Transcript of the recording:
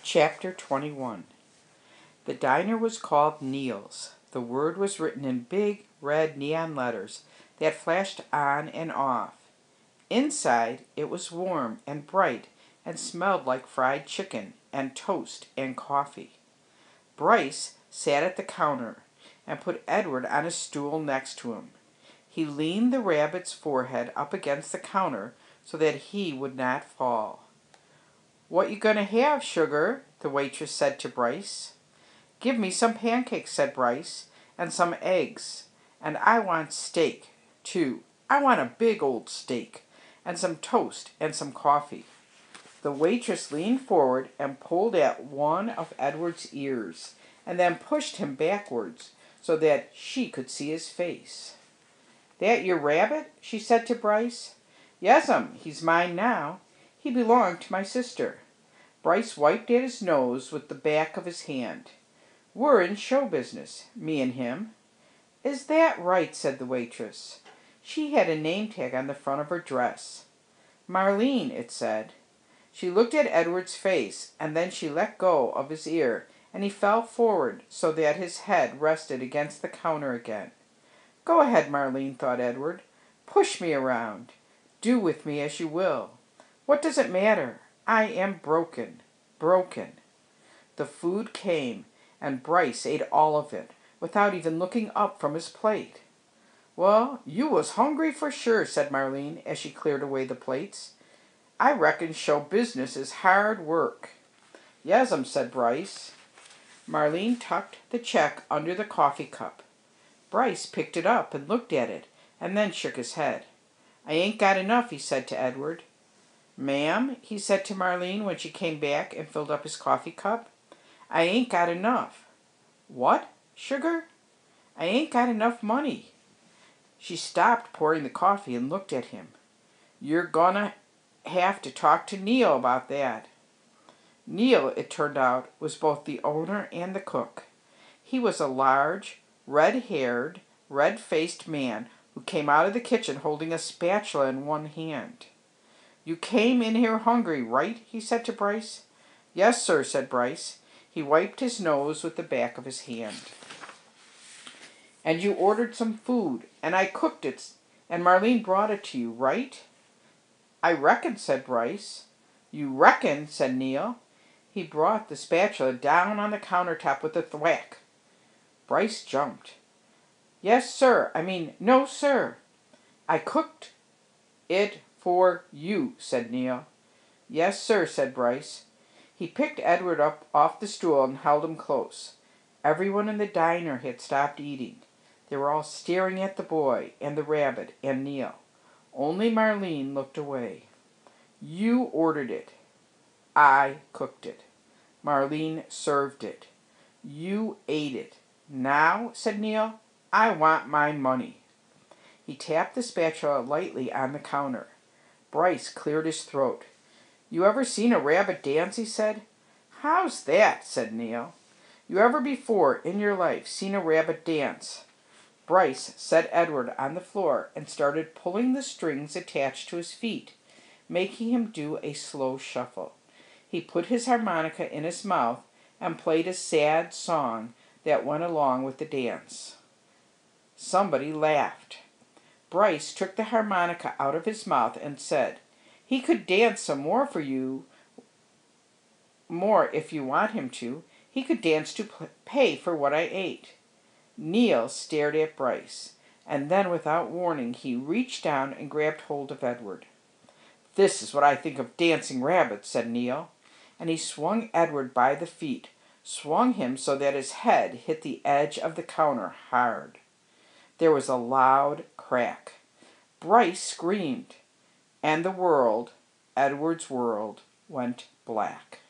Chapter 21. The diner was called Neil's. The word was written in big, red neon letters that flashed on and off. Inside, it was warm and bright and smelled like fried chicken and toast and coffee. Bryce sat at the counter and put Edward on a stool next to him. He leaned the rabbit's forehead up against the counter so that he would not fall. "What you gonna have, sugar?" the waitress said to Bryce. "Give me some pancakes," said Bryce, "and some eggs. And I want steak, too. I want a big old steak, and some toast and some coffee." The waitress leaned forward and pulled at one of Edward's ears, and then pushed him backwards so that she could see his face. "That your rabbit?" she said to Bryce. "Yes'm, he's mine now. He belonged to my sister." Bryce wiped at his nose with the back of his hand. "We're in show business, me and him." "Is that right?" said the waitress. She had a name tag on the front of her dress. "Marlene," it said. She looked at Edward's face, and then she let go of his ear, and he fell forward so that his head rested against the counter again. "Go ahead, Marlene," thought Edward. "Push me around. Do with me as you will. What does it matter? I am broken. Broken." The food came, and Bryce ate all of it, without even looking up from his plate. "Well, you was hungry for sure," said Marlene, as she cleared away the plates. "I reckon show business is hard work." "Yes'm," said Bryce. Marlene tucked the check under the coffee cup. Bryce picked it up and looked at it, and then shook his head. "I ain't got enough," he said to Edward. "Ma'am," he said to Marlene when she came back and filled up his coffee cup, "I ain't got enough." "What, sugar?" "I ain't got enough money." She stopped pouring the coffee and looked at him. "You're gonna have to talk to Neil about that." Neil, it turned out, was both the owner and the cook. He was a large, red-haired, red-faced man who came out of the kitchen holding a spatula in one hand. "You came in here hungry, right?" he said to Bryce. "Yes, sir," said Bryce. He wiped his nose with the back of his hand. "And you ordered some food, and I cooked it, and Marlene brought it to you, right?" "I reckon," said Bryce. "You reckon," said Neil. He brought the spatula down on the countertop with a thwack. Bryce jumped. "Yes, sir. No, sir. I cooked it for you," said Neil. "Yes, sir," said Bryce. He picked Edward up off the stool and held him close. Everyone in the diner had stopped eating. They were all staring at the boy and the rabbit and Neil. Only Marlene looked away. "You ordered it. I cooked it. Marlene served it. You ate it. Now," said Neil, "I want my money." He tapped the spatula lightly on the counter. Bryce cleared his throat. "You ever seen a rabbit dance?" he said. "How's that?" said Neil. "You ever before in your life seen a rabbit dance?" Bryce set Edward on the floor and started pulling the strings attached to his feet, making him do a slow shuffle. He put his harmonica in his mouth and played a sad song that went along with the dance. Somebody laughed. Bryce took the harmonica out of his mouth and said, "He could dance some more for you, more if you want him to. He could dance to pay for what I ate." Neil stared at Bryce, and then without warning he reached down and grabbed hold of Edward. "This is what I think of dancing rabbits," said Neil, and he swung Edward by the feet, swung him so that his head hit the edge of the counter hard. There was a loud crack. Bryce screamed, and the world, Edward's world, went black.